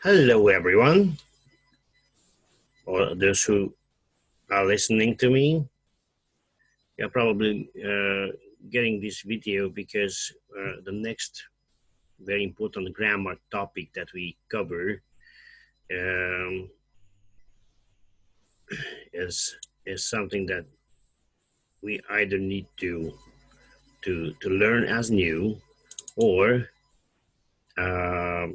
Hello, everyone, or those who are listening to me. You're probably getting this video because the next very important grammar topic that we cover um, is something that we either need to learn as new or um,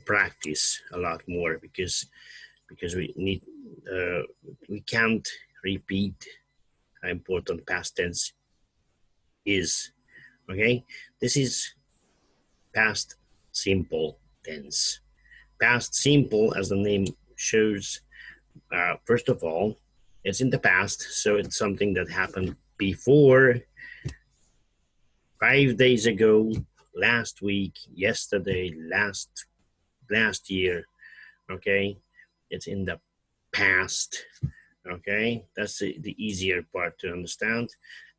practice a lot more because we can't repeat how important past tense is. Okay, this is past simple tense. Past simple, as the name shows, first of all, it's in the past, so it's something that happened before, 5 days ago, last week, yesterday, last year. Okay, it's in the past. Okay, that's the easier part to understand.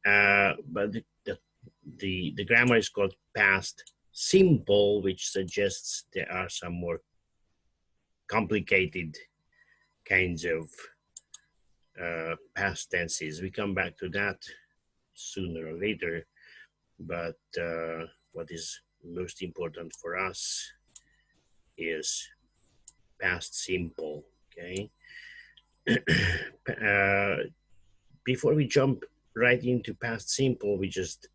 But the grammar is called past simple, which suggests there are some more complicated kinds of past tenses. We come back to that sooner or later, but what is most important for us is past simple. Okay. Before we jump right into past simple, we just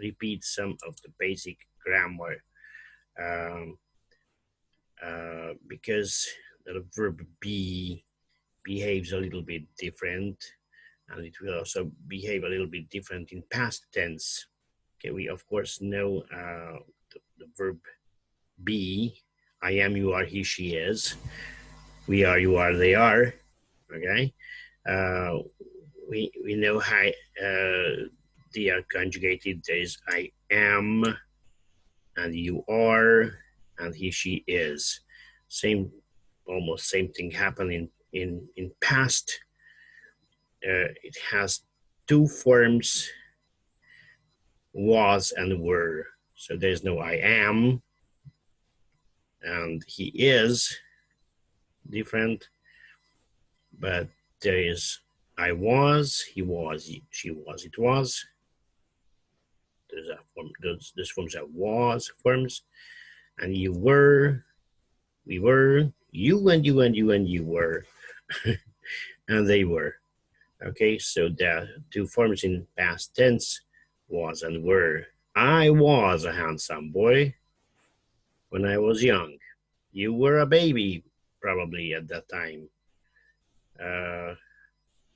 repeat some of the basic grammar because the verb be behaves a little bit different, and it will also behave a little bit different in past tense. Okay, we of course know the verb be. I am, you are, he, she is. We are, you are, they are. Okay, we know how they are conjugated. There is I am, and you are, and he, she is. Almost same thing happened in past. It has two forms, was and were. So there's no I am, and he is different, but there is I was, he was, she was, it was. There's a form, those forms are was forms, and you were, we were, you and you and you and you were, and they were. Okay, so there are two forms in past tense, was and were. I was a handsome boy when I was young. You were a baby probably at that time.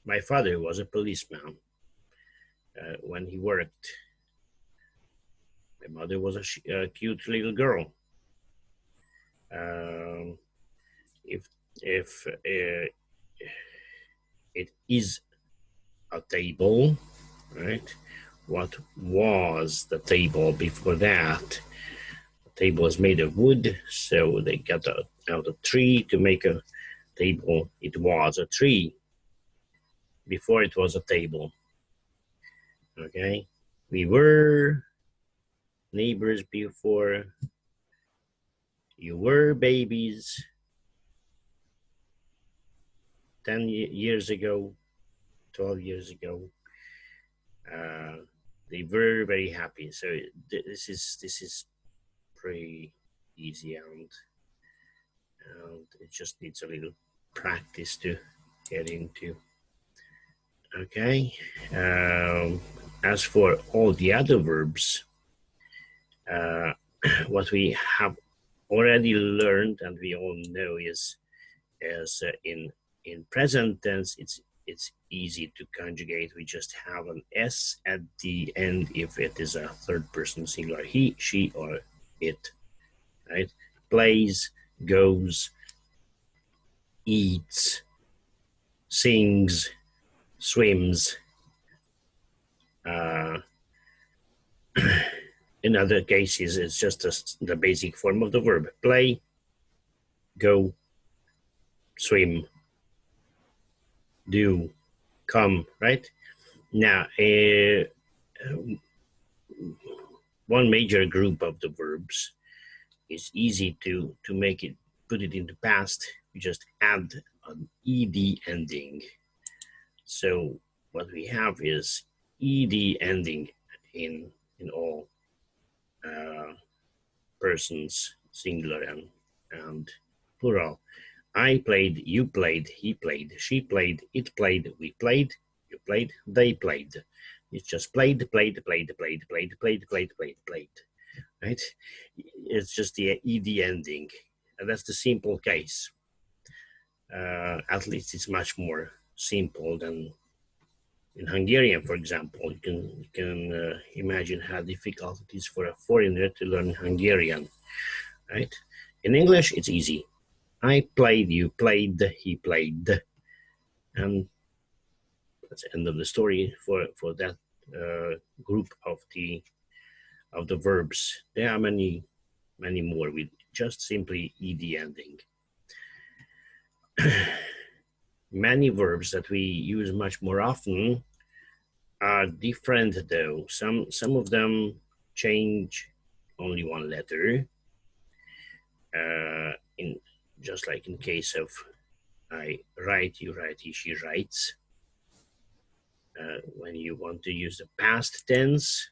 My father was a policeman when he worked. My mother was a cute little girl. If it is a table, right? What was the table before that? The table was made of wood, so they got out a tree to make a table. It was a tree before it was a table. Okay, we were neighbors before. You were babies 10 years ago, 12 years ago. They were very happy. So this is pretty easy, and it just needs a little practice to get into. Okay. As for all the other verbs, what we have already learned and we all know is in present tense, it's easy to conjugate. We just have an S at the end if it is a third person singular, he, she, or it, right? Plays, goes, eats, sings, swims. In other cases, it's just the basic form of the verb. Play, go, swim, do, come, right? Now, one major group of the verbs it's easy to make it, put it into past. You just add an ed ending. So what we have is ed ending in all persons, singular and plural. I played, you played, he played, she played, it played, we played, you played, they played. It's just played, played, played, played, played, played, played, played, played, right? It's just the ed ending, and that's the simple case. At least it's much more simple than in Hungarian, for example. You can imagine how difficult it is for a foreigner to learn Hungarian, right? In English, it's easy. I played, you played, he played, and that's the end of the story for that group of the verbs. There are many more with just simply ed ending. Many verbs that we use much more often are different, though. Some of them change only one letter. In just like in case of I write, you write, he, she writes. When you want to use the past tense,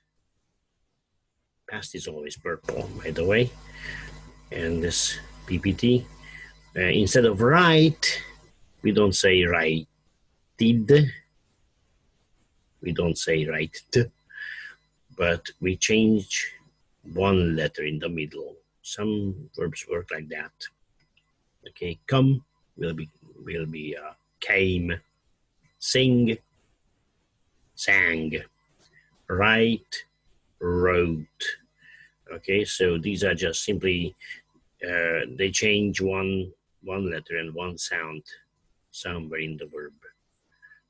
past is always purple, by the way, and this PPT. Instead of write, we don't say writed. We don't say writed, but we change one letter in the middle. Some verbs work like that. Okay, come will be came, sing, sang, write, wrote. Okay, so these are just simply they change one letter and one sound somewhere in the verb.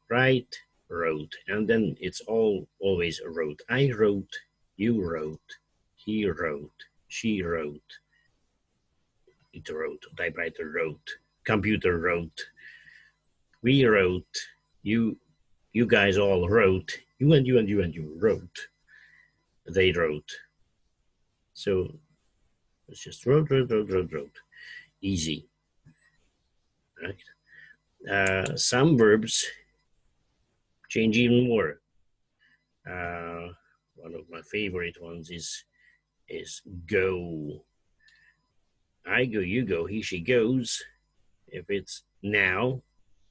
Write, wrote, and then it's always wrote. I wrote, you wrote, he wrote, she wrote, it wrote, typewriter wrote, computer wrote, we wrote, you guys all wrote, you and you and you and you wrote, they wrote. So it's just wrote. Easy. Right? Some verbs change even more. One of my favorite ones is go. I go, you go, he, she goes. If it's now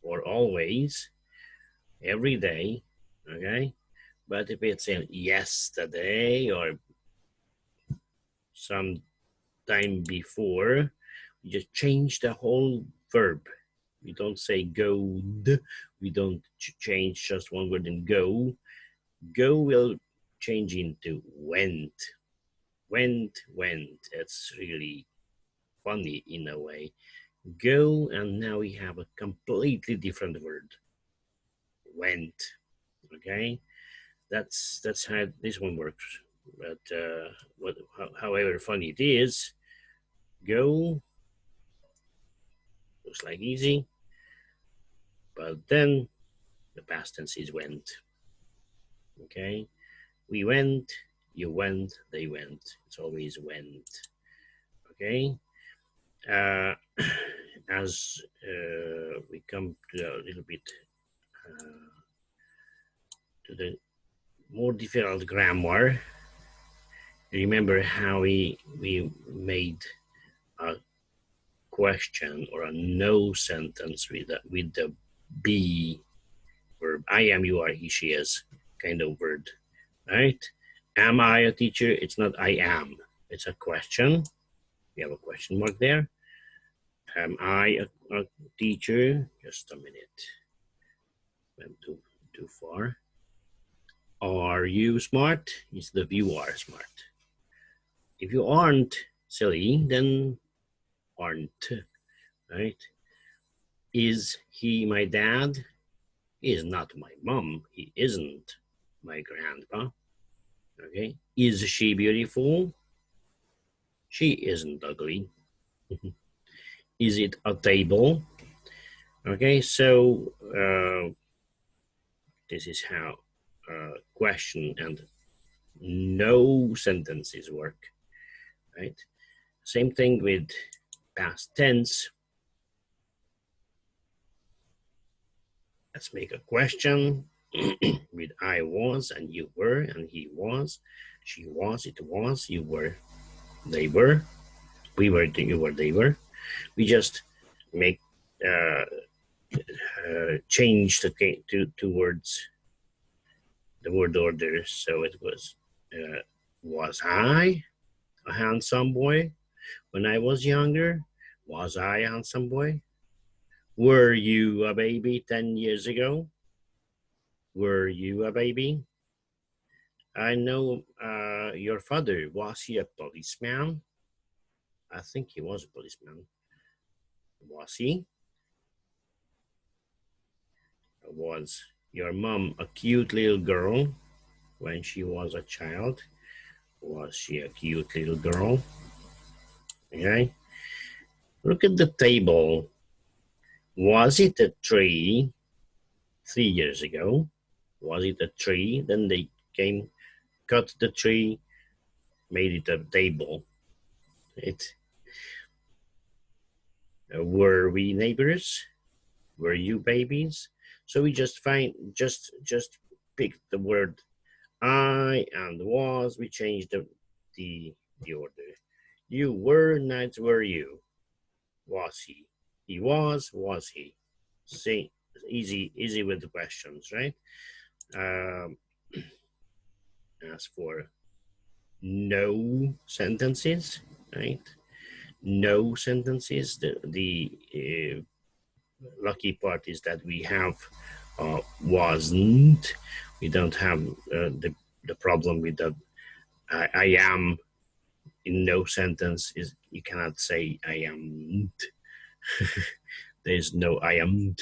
or always, every day, okay? But if it's in yesterday or some time before, we just change the whole verb. We don't say goed. We don't change just one word in go. Go will change into went. Went. It's really funny in a way. Go, and now we have a completely different word. Went. Okay, that's how this one works. But however funny it is, go looks like easy, but then the past tense is went. Okay, we went, you went, they went. It's always went. Okay, as we come to a little bit to the more difficult grammar, remember how we made a question or a no sentence with the be verb. I am, you are, he, she is kind of word, right? Am I a teacher? It's not I am. It's a question. We have a question mark there. Am I a teacher? Just a minute. Went too far. Are you smart? It's the you are smart. If you aren't silly, then aren't, right? Is he my dad? He is not my mom. He isn't my grandpa. Okay. Is she beautiful? She isn't ugly. Is it a table? Okay, so this is how question and no sentences work, right? Same thing with past tense. Let's make a question with I was and you were and he was, she was, it was, you were, they were, we were, you were, they were. We just make change the two words, the word order. So it was I a handsome boy when I was younger? Was I a handsome boy? Were you a baby 10 years ago? Were you a baby? I know your father. Was he a policeman? I think he was a policeman. Was he? Was your mom a cute little girl when she was a child? Was she a cute little girl? Okay. Look at the table. Was it a tree 3 years ago? Was it a tree? Then they came, cut the tree, made it a table. Were we neighbors? Were you babies? So we just pick the word I and was. We changed the order. You were, not were you. Was he? He was he? See, easy with the questions, right? As for no sentences, right? No sentences. The lucky part is that we have wasn't. We don't have the problem with the I am in no sentence. Is you cannot say I am. There's no I am.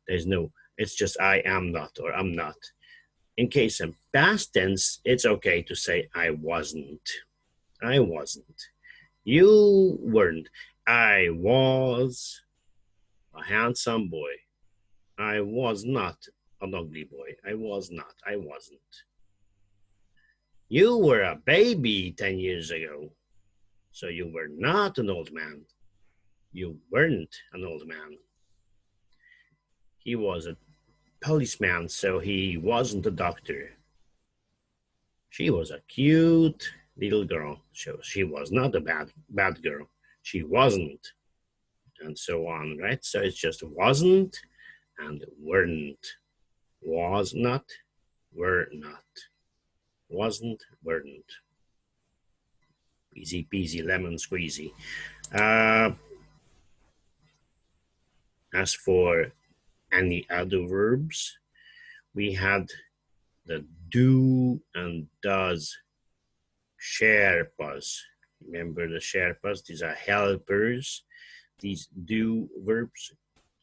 There's no. It's just I am not or I'm not. In case of past tense, it's okay to say I wasn't. I wasn't. You weren't. I was a handsome boy. I was not an ugly boy. I was not. I wasn't. You were a baby 10 years ago. So you were not an old man. You weren't an old man. He was a policeman, so he wasn't a doctor. She was a cute little girl, so she was not a bad girl. She wasn't, and so on, right? So it's just wasn't and weren't. Was not, were not. Wasn't, weren't. Easy peasy, lemon squeezy. As for any other verbs, we had the do and does Sherpas. Remember the Sherpas? These are helpers. These do verbs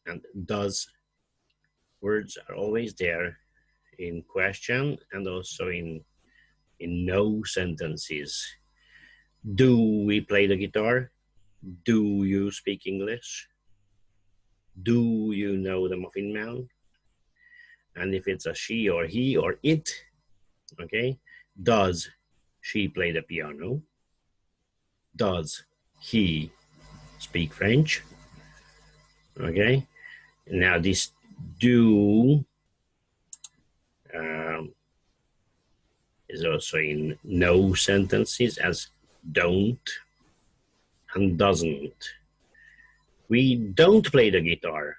and does words are always there in question and also in no sentences. Do we play the guitar? Do you speak English? Do you know the Muffin Man? And if it's a she or he or it, okay, does she play the piano? Does he speak French? Okay, now this do is also in no sentences as don't and doesn't. We don't play the guitar.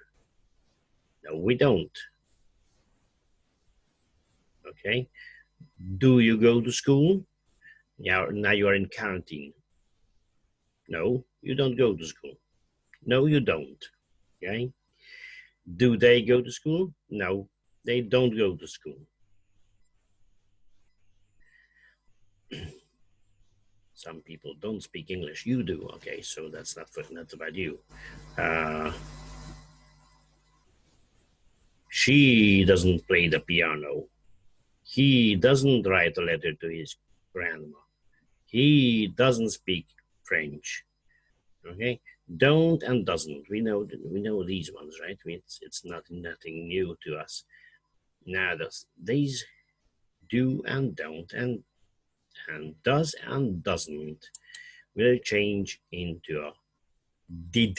No, we don't. Okay, do you go to school? Yeah, now you are in quarantine. No, you don't go to school. No, you don't. Okay, do they go to school? No, they don't go to school. Some people don't speak English. You do. Okay, so that's not about you. She doesn't play the piano. He doesn't write a letter to his grandma. He doesn't speak French. Okay, don't and doesn't. We know these ones, right? It's nothing new to us. Now these do and don't and does and doesn't. will change into a did.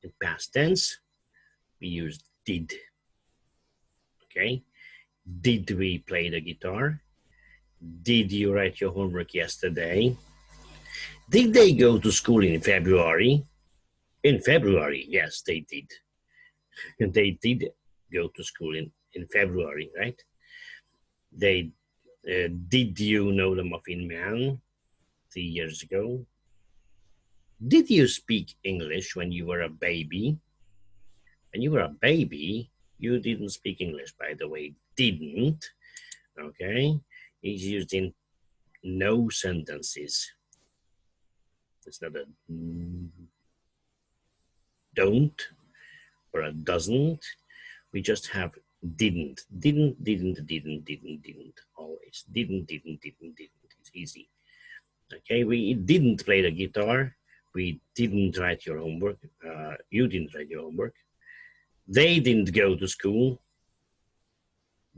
In past tense, we use did. Okay? Did we play the guitar? Did you write your homework yesterday? Did they go to school in February? In February, yes, they did. And they did go to school in February, right? They did you know the Muffin Man 3 years ago? Did you speak English when you were a baby? When you were a baby, you didn't speak English, by the way. Didn't, okay? It's used in no sentences. It's not a don't or a doesn't. We just have didn't, always. Didn't. It's easy. Okay, we didn't play the guitar. We didn't write your homework. You didn't write your homework. They didn't go to school.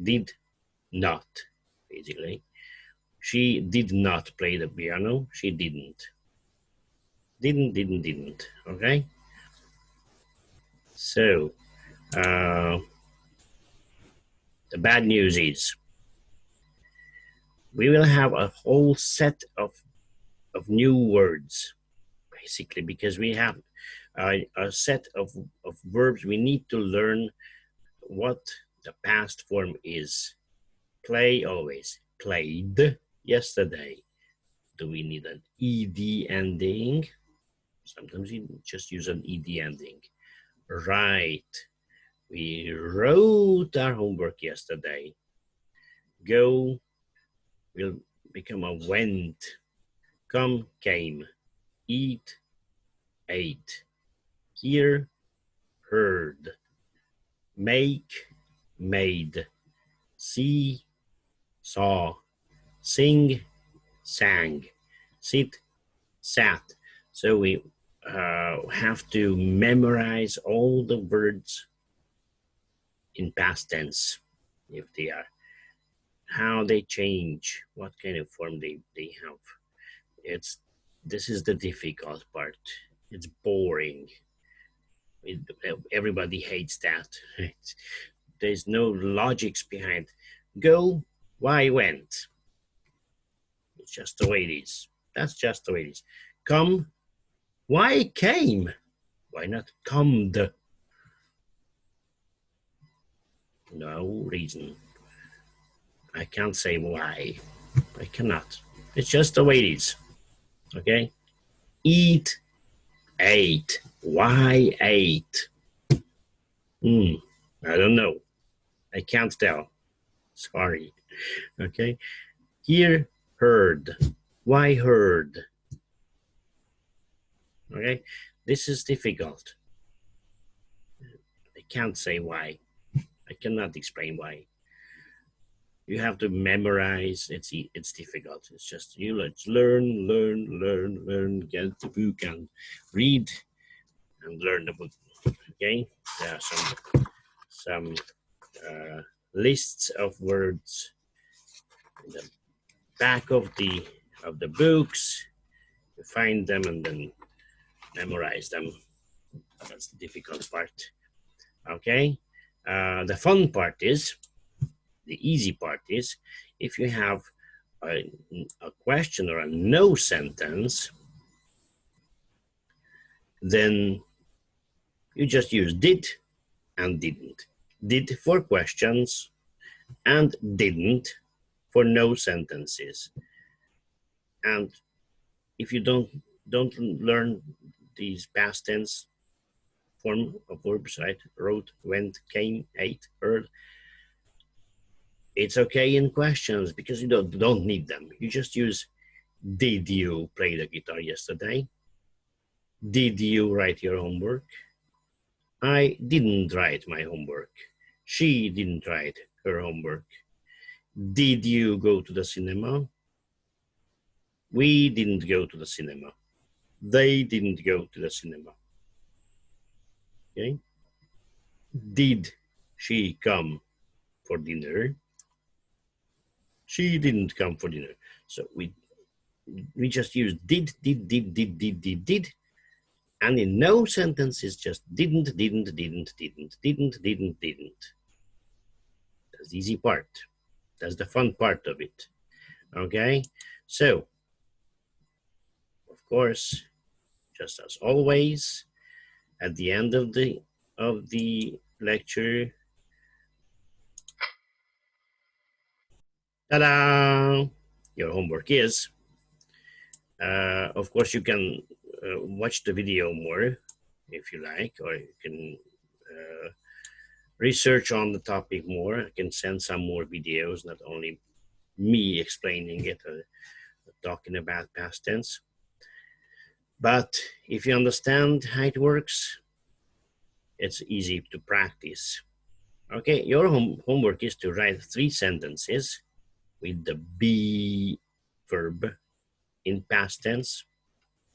Did not, basically. She did not play the piano. She didn't. Didn't. Okay? So, the bad news is we will have a whole set of new words, basically, because we have a set of verbs. We need to learn what the past form is. Play, always. Played yesterday. Do we need an ed ending? Sometimes we just use an ed ending. Write. We wrote our homework yesterday. Go will become a went. Come, came. Eat, ate. Hear, heard. Make, made. See, saw. Sing, sang. Sit, sat. So we have to memorize all the words in past tense, if they are, how they change, what kind of form they have. This is the difficult part. It's boring. Everybody hates that. There's no logics behind. Go, why, went. It's just the way it is. That's just the way it is. Come, why came? Why not comed? No reason. I can't say why. I cannot. It's just the way it is. Okay? Eat, ate. Why ate? I don't know. I can't tell. Sorry. Okay? Hear, heard. Why heard? Okay? This is difficult. I can't say why. I cannot explain why. You have to memorize. It's difficult. It's just let's learn. Get the book and read and learn the book. Okay, there are some lists of words in the back of the books. You find them and then memorize them. That's the difficult part. Okay, the fun part is. The easy part is, if you have a question or a no sentence, then you just use did and didn't. Did for questions and didn't for no sentences. And if you don't learn these past tense form of verbs, right? Wrote, went, came, ate, heard, it's okay in questions because you don't need them. You just use, did you play the guitar yesterday? Did you write your homework? I didn't write my homework. She didn't write her homework. Did you go to the cinema? We didn't go to the cinema. They didn't go to the cinema. Okay? Did she come for dinner? She didn't come for dinner. So we just use did, and in no sentences just didn't. That's the easy part. That's the fun part of it. Okay, so of course, just as always, at the end of the lecture, ta-da! Your homework is, of course, you can watch the video more if you like, or you can research on the topic more. I can send some more videos, not only me explaining it or talking about past tense. But if you understand how it works, it's easy to practice. Okay, your homework is to write 3 sentences with the be verb in past tense.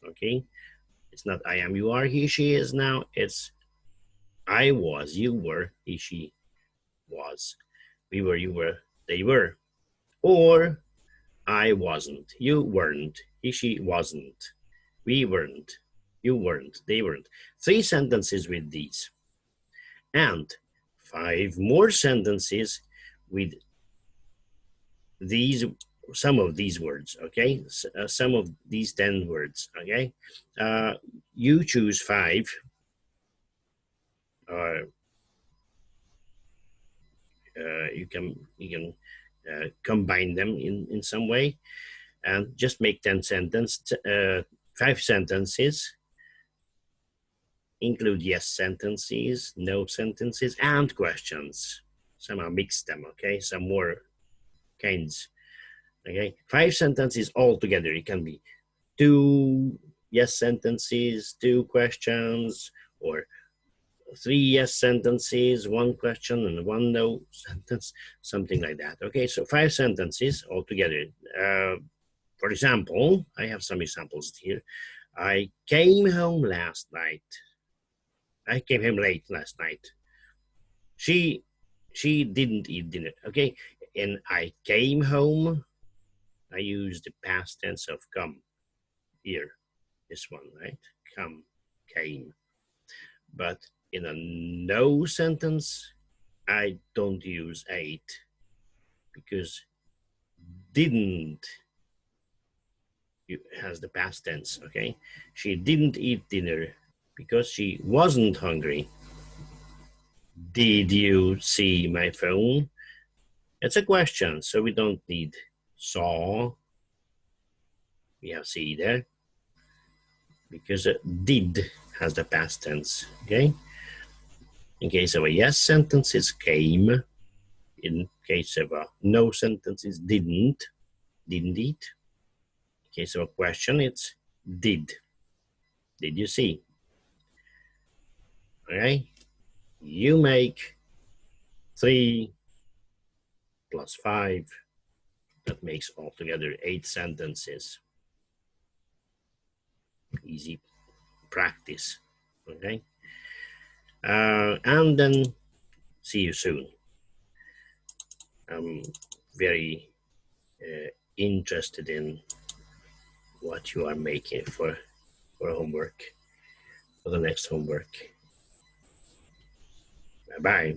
Okay, it's not I am, you are, he, she is now. It's I was, you were, he, she was. We were, you were, they were. Or I wasn't, you weren't, he, she wasn't. We weren't, you weren't, they weren't. 3 sentences with these. And 5 more sentences with these, some of these words, okay? Some of these 10 words, okay? You choose 5, or you can combine them in some way, and just make 10 sentences, 5 sentences, include yes sentences, no sentences, and questions. Somehow mix them, okay? Some more kinds, okay? 5 sentences all together. It can be 2 yes sentences, 2 questions, or 3 yes sentences, 1 question, and 1 no sentence, something like that. Okay, so 5 sentences all together. For example, I have some examples here. I came home last night. I came home late last night. She didn't eat dinner. Okay, and I came home, I use the past tense of come here. This one, right? Come, came. But in a no sentence, I don't use ate, because didn't has the past tense, okay? She didn't eat dinner because she wasn't hungry. Did you see my phone? It's a question, so we don't need saw. We have see there, because did has the past tense, okay? In case of a yes sentence, it's came. In case of a no sentence, it's didn't eat. In case of a question, it's did you see? Okay, you make 3 plus 5, that makes altogether 8 sentences. Easy practice, okay? And then see you soon. I'm very interested in what you are making for homework, for the next homework. Bye-bye.